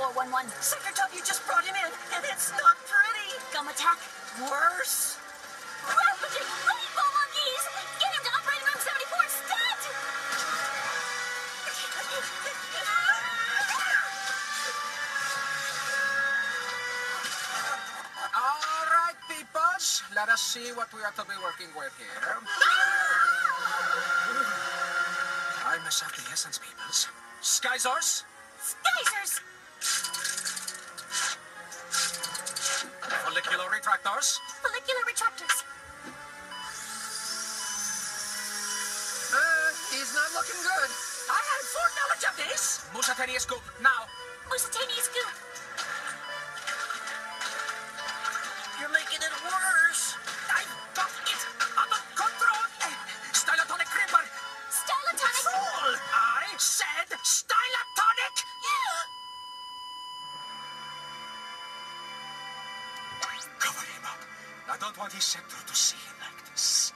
411. Second job, you just brought him in, and it's not pretty. Gum attack. Worse. Rampaging rainbow monkeys! Get him to operating room 74 stat! All right, peoples. Let us see what we are to be working with here. I mess up the essence, peoples. Skyzors. Skysers! Follicular retractors. Follicular retractors. He's not looking good. I had foreknowledge of this. Musatanius scoop, now. Musitanious goo. You're making it worse. I've got it under control. Stylotonic creeper. Stylotonic. Fool! I said stylotonic. Cover him up. I don't want his sector to see him like this.